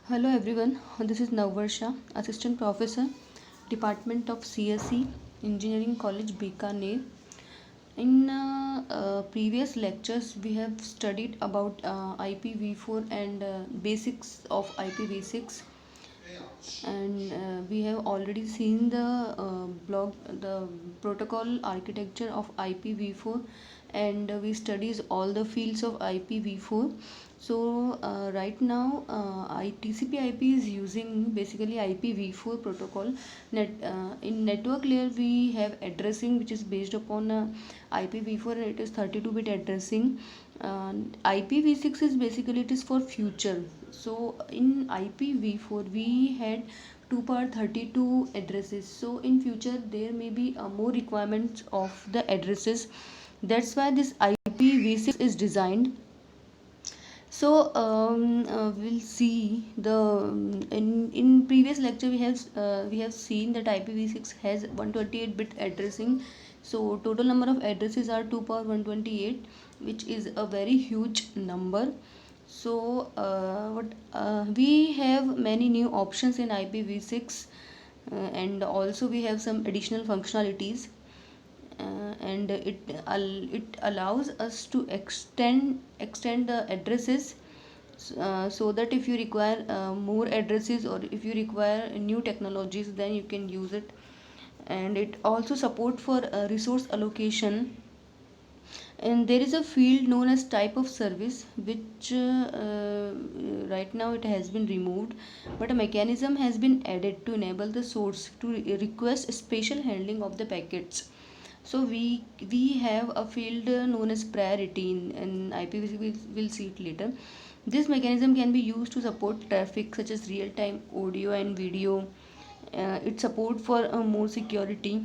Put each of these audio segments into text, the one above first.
Hello everyone, this is Navvarsha, Assistant Professor, Department of CSE, Engineering College, Bikaner. In previous lectures, we have studied about IPv4 and basics of IPv6, and we have already seen the protocol architecture of IPv4, and we studies all the fields of IPv4. So right now TCP/IP is using basically IPv4 protocol. In network layer we have addressing which is based upon IPv4, and it is 32-bit addressing. IPv6 is basically it is for future. So in IPv4 we had 2 power 32 addresses. So in future there may be more requirements of the addresses. That's why this IPv6 is designed. So we'll see the in previous lecture we have seen that IPv6 has 128-bit addressing. So total number of addresses are 2 power 128, which is a very huge number. So what we have many new options in IPv6, and also we have some additional functionalities, and it allows us to extend the addresses, so that if you require more addresses or if you require new technologies, then you can use it. And it also support for resource allocation. And there is a field known as type of service, which right now it has been removed, but a mechanism has been added to enable the source to request special handling of the packets. So we have a field known as priority in IPv6. We'll see it later. This mechanism can be used to support traffic such as real-time audio and video. It support for more security.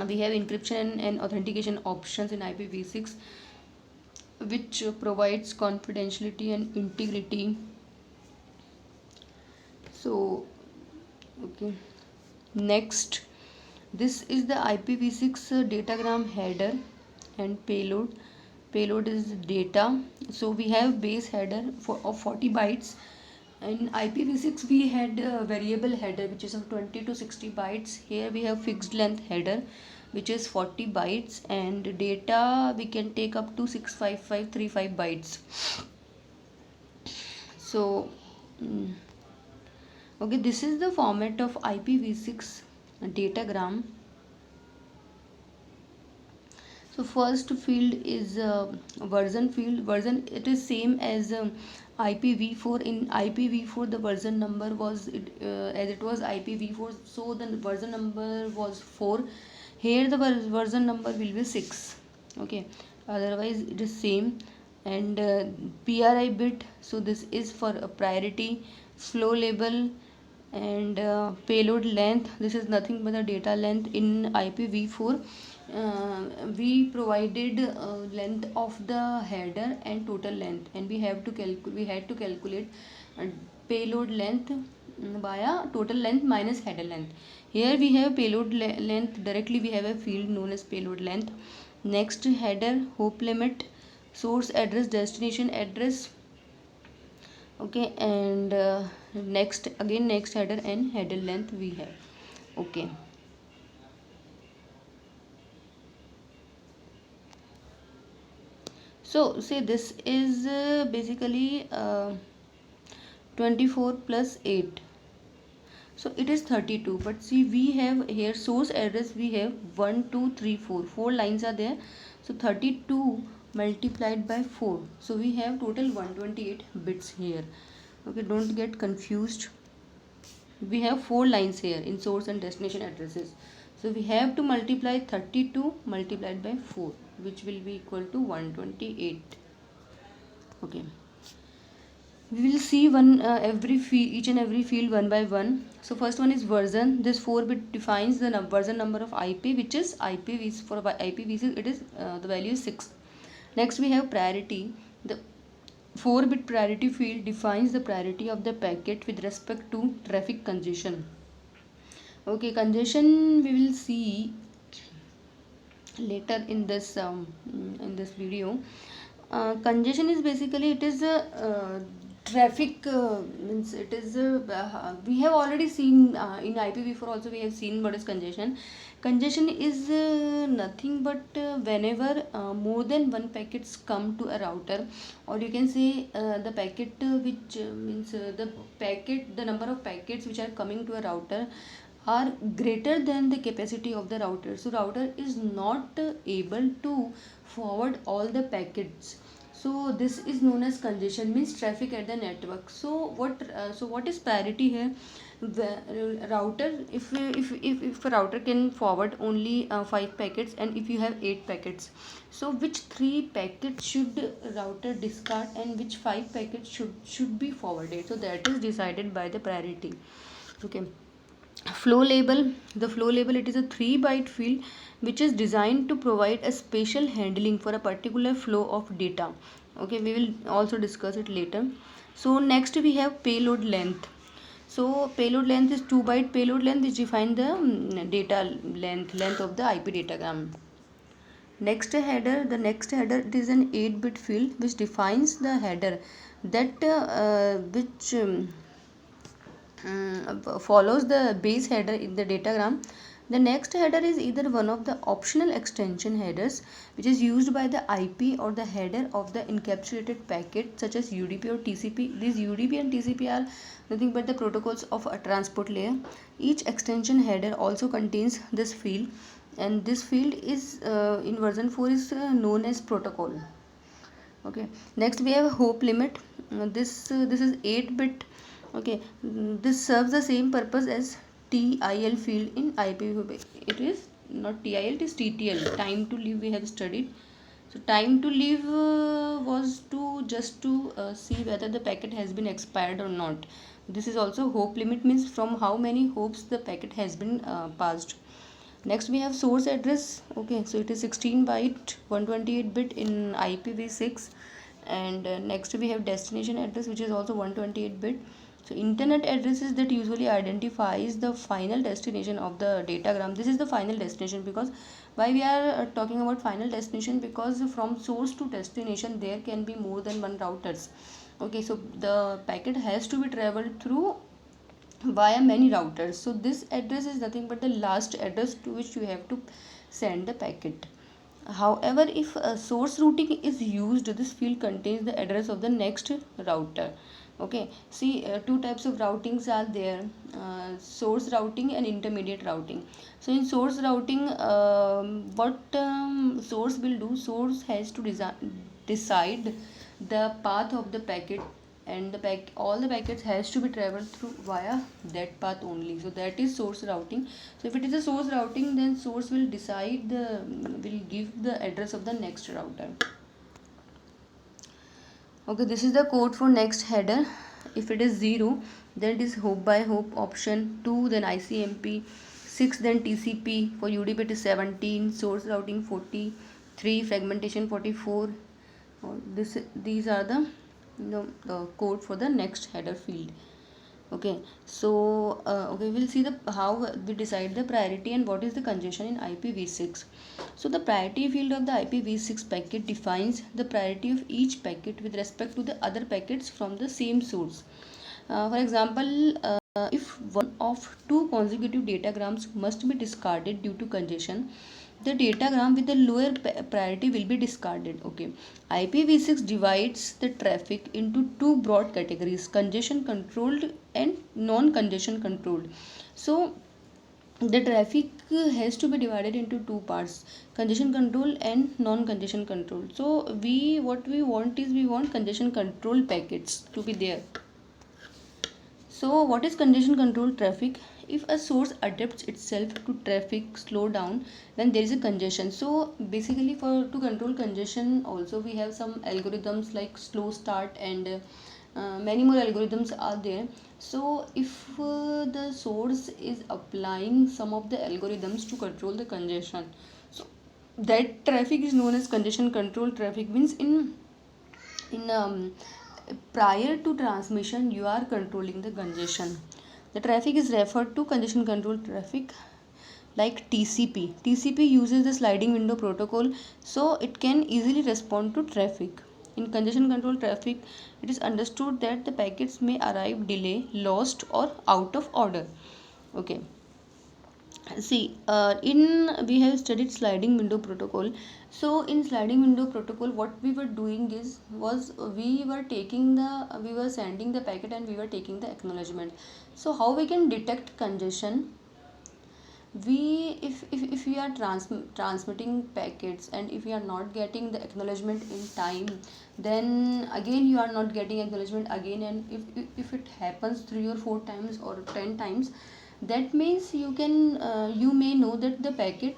We have encryption and authentication options in IPv6, which provides confidentiality and integrity. So okay, next, this is the IPv6 datagram header and payload. Payload is data. So we have base header of 40 bytes. In IPv6 we had a variable header which is of 20 to 60 bytes. Here we have fixed length header which is 40 bytes, and data we can take up to 65535 bytes. So okay, this is the format of IPv6 datagram. So first field is version field. Version, it is same as IPv4. In IPv4 the version number was as it was IPv4, so the version number was 4. Here the version number will be 6. Okay, otherwise it is same. And PRI bit, so this is for a priority. Flow label and payload length, this is nothing but the data length. In IPv4 we provided length of the header and total length, and we had to calculate payload length via total length minus header length. Here we have payload length directly, we have a field known as payload length. Next, header, hop limit, source address, destination address. Okay, and next header and header length we have. Okay, so say this is basically 24 plus 8, so it is 32. But see, we have here source address, we have 1 2 3 4, 4 lines are there. So 32 multiplied by 4, so we have total 128 bits here. Okay, don't get confused. We have 4 lines here in source and destination addresses, so we have to multiply 32 multiplied by 4, which will be equal to 128. Okay, we will see each and every field one by one. So first one is version. This 4-bit defines the version number of IP, which is IPv6. For IPv6 it is the value is 6. Next we have priority. The 4-bit priority field defines the priority of the packet with respect to traffic congestion. Okay, congestion we will see later in this video. Congestion is basically it is a traffic means it is we have already seen in IPv4 also we have seen what is congestion. Congestion is nothing but whenever more than one packets come to a router, or you can say the packet which means the number of packets which are coming to a router are greater than the capacity of the router. So router is not able to forward all the packets. So this is known as congestion, means traffic at the network. So what is priority here? The router, if a router can forward only 5 packets, and if you have 8 packets, so which 3 packets should router discard and which 5 packets should be forwarded? So that is decided by the priority. Okay. Flow label. The flow label, it is a 3 byte field which is designed to provide a spatial handling for a particular flow of data. Okay, we will also discuss it later. So next we have payload length. So payload length is 2 byte payload length which define the data length of the IP datagram. Next header, the next header, it is an 8-bit field which defines the header that which follows the base header in the datagram. The next header is either one of the optional extension headers which is used by the IP or the header of the encapsulated packet such as UDP or TCP. These UDP and TCP are nothing but the protocols of a transport layer. Each extension header also contains this field, and this field is in version 4 is known as protocol. Okay, next we have hope limit. This is 8-bit. Okay, this serves the same purpose as TIL field in IPv4. It is not TIL, it is TTL, time to live, we have studied. So time to live was to just to see whether the packet has been expired or not. This is also hope limit, means from how many hopes the packet has been passed. Next we have source address. Okay, so it is 16 byte 128 bit in IPv6. And next we have destination address which is also 128 bit. So internet address is that usually identifies the final destination of the datagram. This is the final destination. Because why we are talking about final destination? Because from source to destination there can be more than one routers. Okay, so the packet has to be traveled through via many routers. So this address is nothing but the last address to which you have to send the packet. However, if source routing is used, this field contains the address of the next router. Okay, see, two types of routings are there, source routing and intermediate routing. So in source routing, what source will do? Source has to decide the path of the packet, and all the packets has to be traveled through via that path only. So that is source routing. So if it is a source routing, then source will will give the address of the next router. Okay, this is the code for next header. If it is 0, then it is hop by hop option. 2, then ICMP. 6, then TCP. For UDP it is 17. Source routing 40. 3, fragmentation 44. These are the code for the next header field. Okay, so okay, we'll see the how we decide the priority and what is the congestion in IPv6. So the priority field of the IPv6 packet defines the priority of each packet with respect to the other packets from the same source. For example, if one of two consecutive datagrams must be discarded due to congestion, the datagram with the lower priority will be discarded. Okay, IPv6 divides the traffic into two broad categories: congestion controlled and non-congestion controlled. So the traffic has to be divided into two parts: congestion control and non-congestion control. So what we want is we want congestion control packets to be there. So what is congestion control traffic? If a source adapts itself to traffic slowdown, then there is a congestion. So basically, to control congestion also we have some algorithms like slow start, and many more algorithms are there. So if the source is applying some of the algorithms to control the congestion, so that traffic is known as congestion control traffic. Means in prior to transmission you are controlling the congestion. The traffic is referred to congestion control traffic like TCP. TCP uses the sliding window protocol, so it can easily respond to traffic. In congestion control traffic, it is understood that the packets may arrive delay, lost, or out of order. Okay. See, in we have studied sliding window protocol. So in sliding window protocol, what we were doing was we were sending the packet and we were taking the acknowledgement. So how we can detect congestion? We if we are transmitting packets and if we are not getting the acknowledgement in time, then again you are not getting acknowledgement again, and if it happens 3 or 4 times or 10 times, that means you may know that the packet,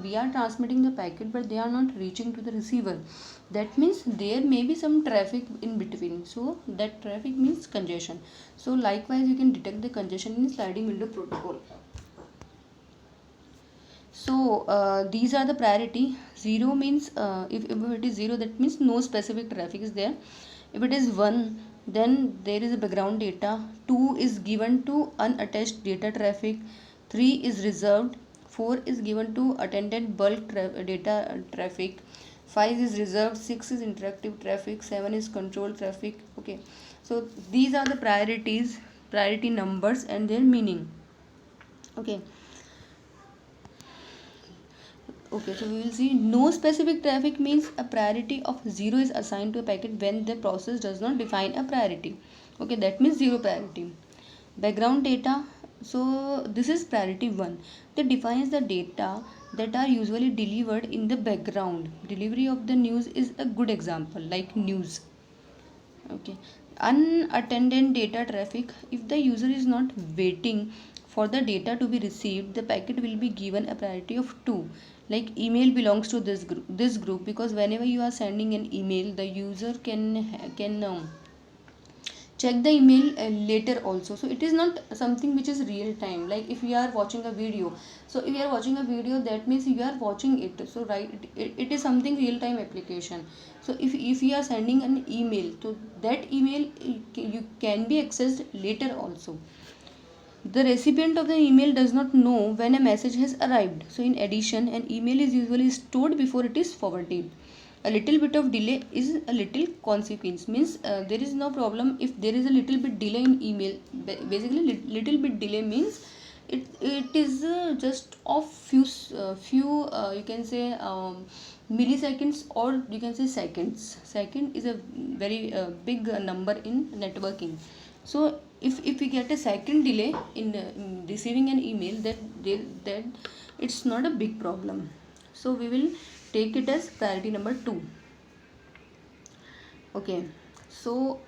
we are transmitting the packet but they are not reaching to the receiver. That means there may be some traffic in between, so that traffic means congestion. So likewise you can detect the congestion in sliding window protocol. So these are the priority. 0 means if it is 0, that means no specific traffic is there. If it is 1, then there is a background data. 2 is given to unattached data traffic. 3 is reserved. 4 is given to attended bulk data traffic. 5 is reserved. 6 is interactive traffic. 7 is control traffic. Okay, so these are the priorities, priority numbers and their meaning. Okay. Okay, so we will see no specific traffic means a priority of 0 is assigned to a packet when the process does not define a priority. Okay, that means 0 priority. Background data, so this is priority 1. That defines the data that are usually delivered in the background. Delivery of the news is a good example, like news. Okay, unattended data traffic, if the user is not waiting for the data to be received, the packet will be given a priority of 2. Like email belongs to this group because whenever you are sending an email, the user can check the email later also. So it is not something which is real time. Like if you are watching a video, so if you are watching a video, that means you are watching it. So right, it is something real time application. So if you are sending an email, so that email you can be accessed later also. The recipient of the email does not know when a message has arrived. So in addition, an email is usually stored before it is forwarded. A little bit of delay is a little consequence. Means there is no problem if there is a little bit delay in email. Basically, little bit delay means it is just of few you can say milliseconds, or you can say seconds. Second is a very big number in networking. So if we get a second delay in receiving an email, that it's not a big problem. So we will take it as priority number 2. Okay, so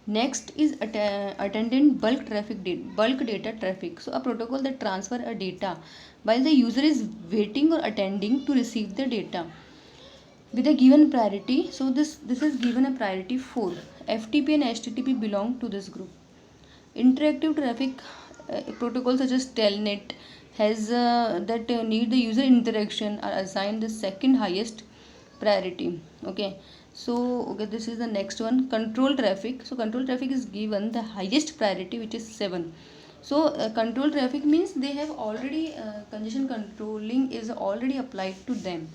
next is attendant bulk data traffic. So a protocol that transfer a data while the user is waiting or attending to receive the data with a given priority. So this is given a priority 4. FTP and HTTP belong to this group. Interactive traffic protocols such as Telnet has that need the user interaction are assigned the second highest priority. Okay, so okay, this is the next one, control traffic. So control traffic is given the highest priority, which is 7. So control traffic means they have already congestion controlling is already applied to them.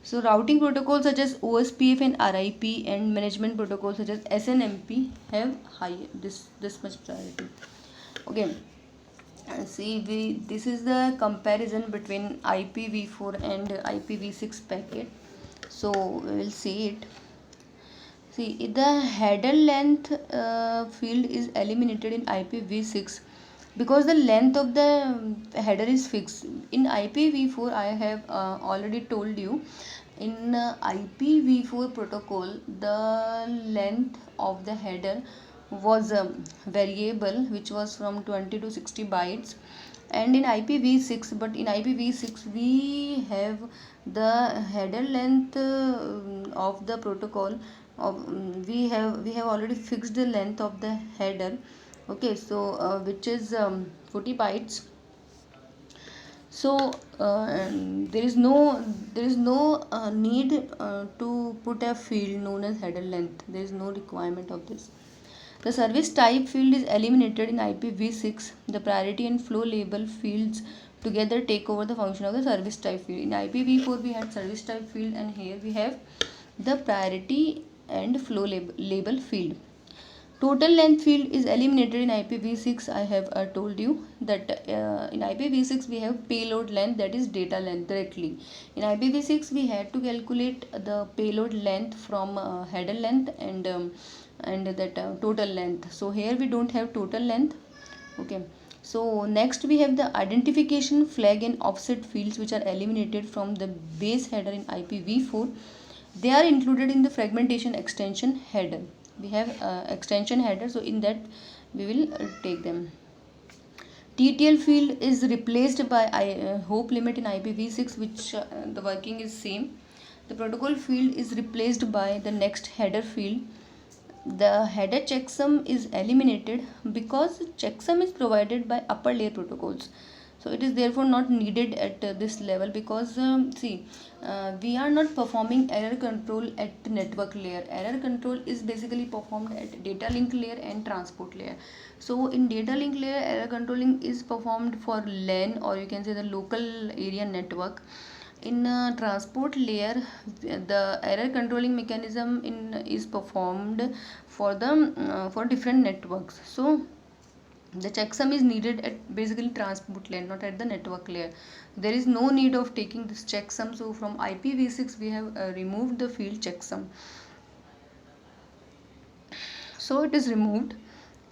So routing protocols such as OSPF and RIP and management protocols such as SNMP have high this much priority. Okay, see this is the comparison between IPv4 and IPv6 packet. So we will see it. See, the header length field is eliminated in IPv6 because the length of the header is fixed. In IPv4, I have already told you, in IPv4 protocol, the length of the header was a variable which was from 20 to 60 bytes, and in IPv6, but in IPv6 we have the header length of the protocol of we have already fixed the length of the header. Okay, so which is 40 bytes. So there is no need to put a field known as header length. There is no requirement of this. The service type field is eliminated in IPv6. The priority and flow label fields together take over the function of the service type field. In IPv4 we had service type field, and here we have the priority and flow label field. Total length field is eliminated in IPv6. I have told you that in IPv6 we have payload length, that is data length directly. In IPv6 we had to calculate the payload length from header length and that total length. So here we don't have total length. Okay. So next we have the identification flag and offset fields, which are eliminated from the base header in IPv4. They are included in the fragmentation extension header. We have extension header, so in that we will take them. TTL field is replaced by hope limit in IPv6, which the working is same. The protocol field is replaced by the next header field. The header checksum is eliminated because checksum is provided by upper layer protocols, so it is therefore not needed at this level, because we are not performing error control at the network layer. Error control is basically performed at data link layer and transport layer. So in data link layer, error controlling is performed for LAN, or you can say the local area network. In transport layer, the error controlling mechanism is performed for the for different networks. So the checksum is needed at basically transport layer, not at the network layer. There is no need of taking this checksum. So from IPv6 we have removed the field checksum. So it is removed,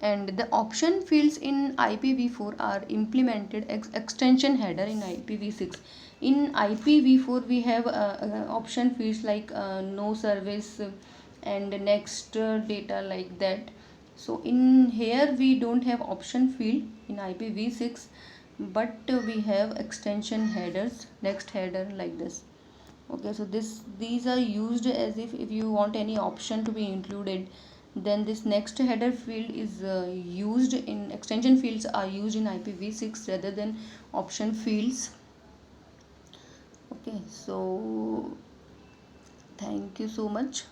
and the option fields in IPv4 are implemented extension header in IPv6. In IPv4 we have option fields like no service and next data, like that. So in here we don't have option field in IPv6, but we have extension headers, next header, like this. Okay, so these are used as if you want any option to be included, then this next header field is used in extension fields are used in IPv6 rather than option fields. Okay, so thank you so much.